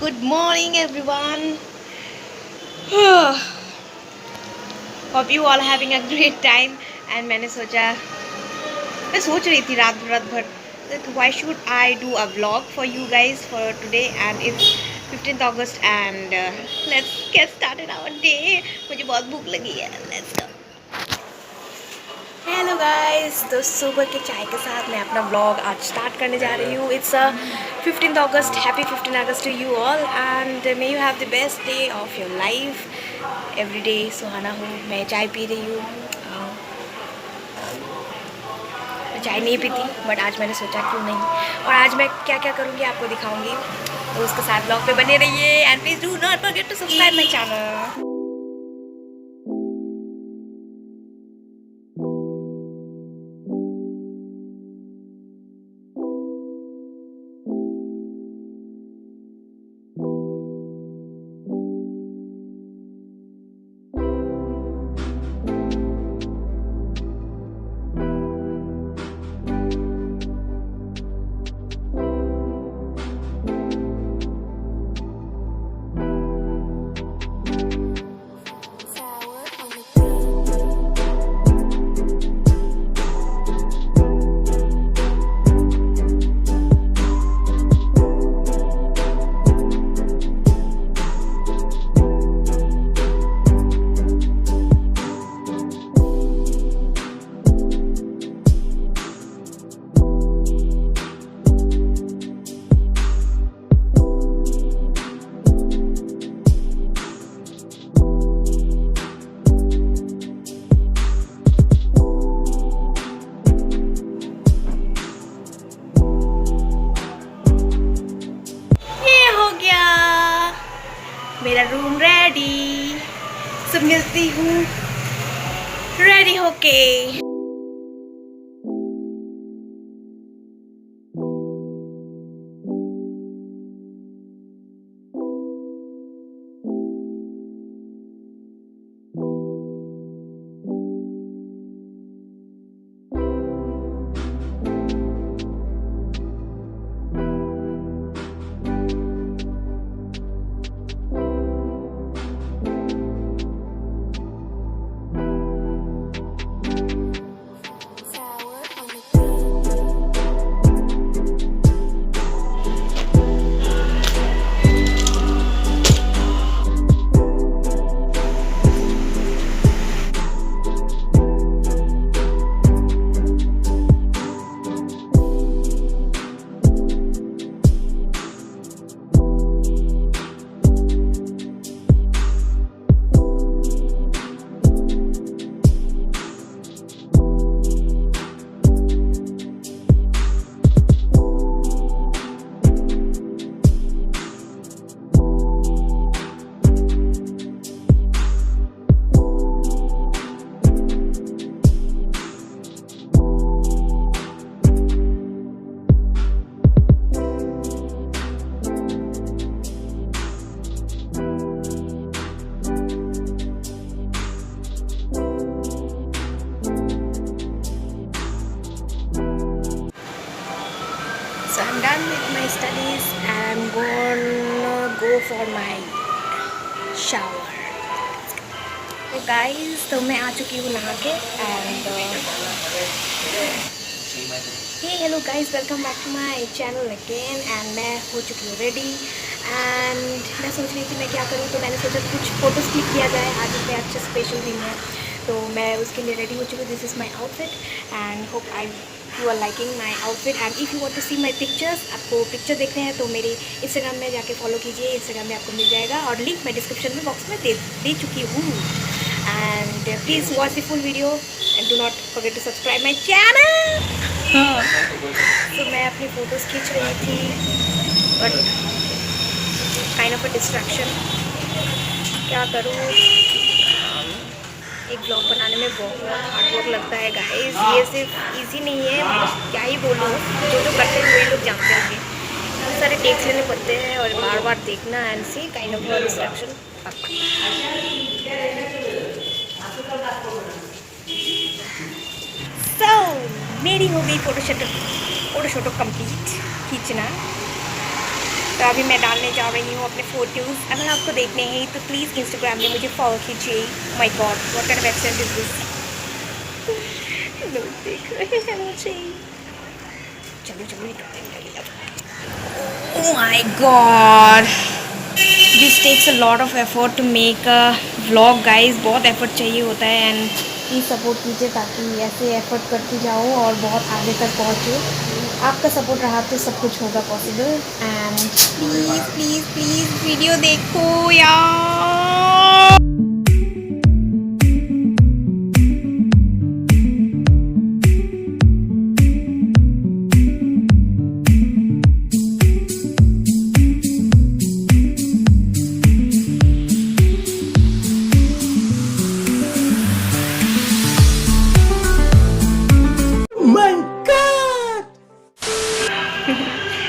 Good morning, everyone. Hope you all having a great time. And मैं सोच रही थी रात भर that why should I do a vlog for you guys for today, and it's 15th August and let's get started our day. मुझे बहुत भूख लगी है. Let's go. हेलो गाइस, तो सुबह के चाय के साथ मैं अपना व्लॉग आज स्टार्ट करने जा रही हूँ. It's 15th August. Happy 15th August to you all and may you have the best day of your life. Every day सुहाना हो. मैं चाय पी रही हूँ. मैं चाय नहीं पीती बट आज मैंने सोचा क्यों नहीं, और आज मैं क्या क्या करूँगी आपको दिखाऊँगी, तो उसके साथ ब्लॉग पे बने रहिए. And please do not forget to subscribe my channel. मेरा रूम रेडी. सब मिलती हूँ रेडी होके. So I'm done with my studies and I'm gonna go for my shower. So guys, तो मैं आ चुकी हूँ नहा के and hey hello guys, welcome back to my channel again. and मैं हो चुकी हूँ ready and मैं सोच रही थी मैं क्या करूँ, तो मैंने सोचा कुछ फोटोज़ क्लिक किया जाए. आज इतने अच्छे स्पेशल दिन है तो मैं उसके लिए रेडी हो चुकी हूँ. This is my outfit and hope you are liking my outfit. And if you want to see my pictures, आपको पिक्चर देखने हैं तो मेरे इंस्टाग्राम में जाके फॉलो कीजिए. इंस्टाग्राम में आपको मिल जाएगा और लिंक मैं डिस्क्रिप्शन में बॉक्स में दे चुकी हूँ. And please watch the full video and do not forget to subscribe my channel. तो मैं अपनी फ़ोटोज़ खींच रही थी but kind of a distraction. क्या करूँ, एक ब्लॉग बनाने में बहुत हार्ड वर्क लगता है गाइस. ये सिर्फ इजी नहीं है, क्या ही बोलूँ, जो करते हैं वही लोग जानते होंगे. बहुत सारे टेक्स लेने पड़ते हैं और बार बार देखना and see kind of distraction. So मेरी हो गई फोटो शूट कंप्लीट खींचना. तो अभी मैं डालने जा रही हूँ अपने फ़ोटोज़। अगर आपको देखने हैं तो प्लीज़ इंस्टाग्राम में मुझे फॉलो कीजिए। My god, what kind of accent is this. लोग देख रहे हैं मुझे। चलो चलो निकलते हैं। Oh my god, this takes a lot of effort to make a vlog guys. बहुत एफर्ट चाहिए होता है एंड प्लीज़ सपोर्ट कीजिए ताकि ऐसे एफर्ट करती जाऊँ और बहुत आगे तक पहुँचूँ। आपका सपोर्ट रहा तो सब कुछ होगा possible. And please please please video देखो यार।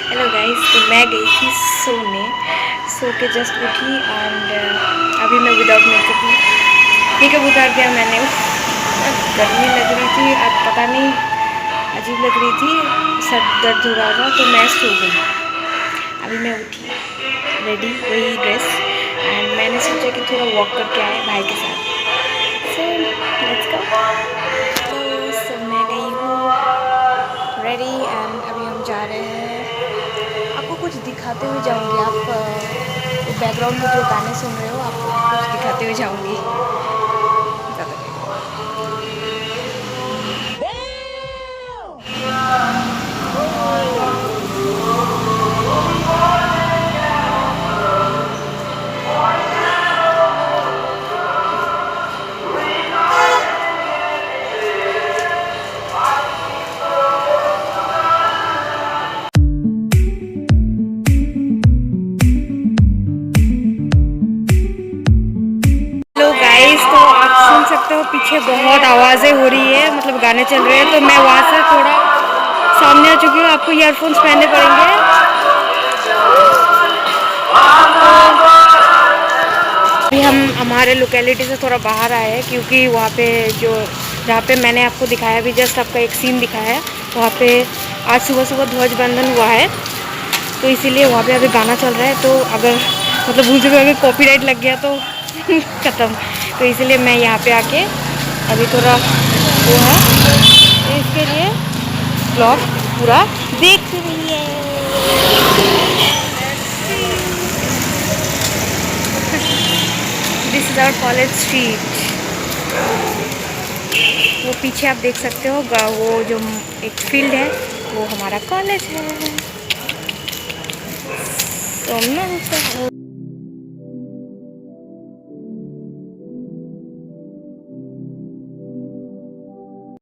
हेलो गाइस, तो मैं गई थी सोने, सो के जस्ट उठी एंड अभी मैं विदाउट मेकअप हूँ। मेकअप उतार दिया मैंने। गर्मी लग रही थी, अब पता नहीं अजीब लग रही थी, सर दर्द हो रहा था तो मैं सो गई। अभी मैं उठी रेडी, वही ड्रेस, एंड मैंने सोचा कि थोड़ा वॉक करके आए भाई के साथ। So let's go. तो मैं गई हूँ रेडी एंड अभी हम जा रहे हैं। आपको कुछ दिखाते हुए जाऊंगी। आप बैकग्राउंड में जो गाने सुन रहे हो आपको कुछ दिखाते हुए जाऊंगी। तो आप सुन सकते हो पीछे बहुत आवाज़ें हो रही है, मतलब गाने चल रहे हैं। तो मैं वहाँ से थोड़ा सामने आ चुकी हूँ, आपको ईयरफोन्स पहनने पड़ेंगे। अभी हम हमारे लोकेलिटी से थोड़ा बाहर आए हैं क्योंकि वहाँ पे जहाँ पे मैंने आपको दिखाया, अभी जस्ट आपका एक सीन दिखाया है, वहाँ पे आज सुबह सुबह ध्वज बंधन हुआ है, तो इसीलिए वहाँ पे अभी गाना चल रहा है। तो अगर मतलब भूल से अगर कॉपीराइट लग गया तो ख़त्म। तो इसलिए मैं यहाँ पे आके अभी थोड़ा वो है, तो इसके लिए ब्लॉग पूरा देख रही है। This is our college street. वो पीछे आप देख सकते हो, वो जो एक फील्ड है वो हमारा कॉलेज है।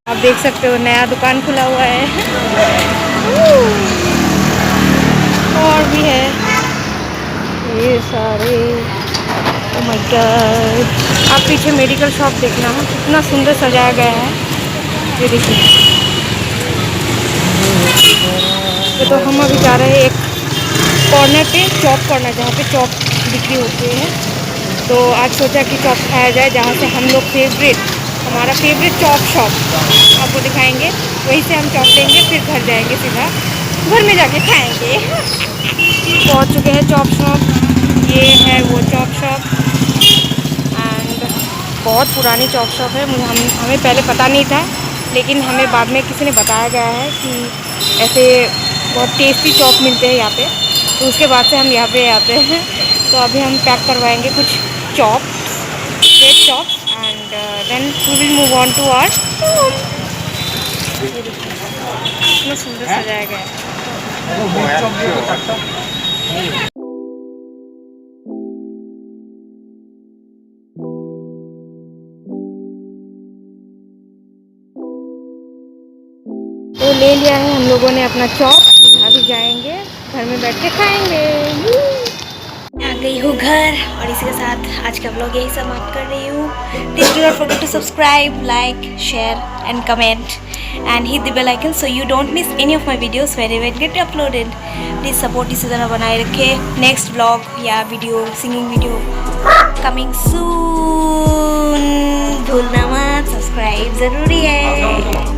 आप देख सकते हो नया दुकान खुला हुआ है। और भी है ये सारे। ओह माय गॉड, आप पीछे मेडिकल शॉप देखना, कितना सुंदर सजाया गया है। ये देखिए। तो हम अभी जा रहे हैं एक कॉर्नर पे, चॉप कॉर्नर, जहाँ पे चॉप बिक्री होती है। तो आज सोचा कि चॉप खाया जाए, जहाँ से हम लोग हमारा फेवरेट चॉप शॉप आपको दिखाएंगे। वहीं से हम चॉप लेंगे, फिर घर जाएंगे, सीधा घर में जाके खाएंगे। पहुँच चुके हैं चॉप शॉप। ये है वो चॉप शॉप एंड बहुत पुरानी चॉप शॉप है। हमें पहले पता नहीं था, लेकिन हमें बाद में किसी ने बताया गया है कि ऐसे बहुत टेस्टी चॉप मिलते हैं यहाँ पे, तो उसके बाद से हम यहाँ पे आते हैं। तो अभी हम पैक करवाएंगे कुछ chop, bread chop, and then we will move on to our home. इतना सुंदर सजाया गया है। तो ले लिया है हम लोगों ने अपना चॉप, अभी जाएंगे घर में बैठ के खाएंगे। आ गई हूँ घर और इसी के साथ आज का व्लॉग यही समाप्त कर रही हूँ। Please do not forget to subscribe, like, share and comment and hit the bell icon so you don't miss any of my videos whenever it get uploaded. Please support इसी तरह बनाए रखे। नेक्स्ट व्लॉग या video, singing video coming soon. भूलना मत, subscribe ज़रूरी है।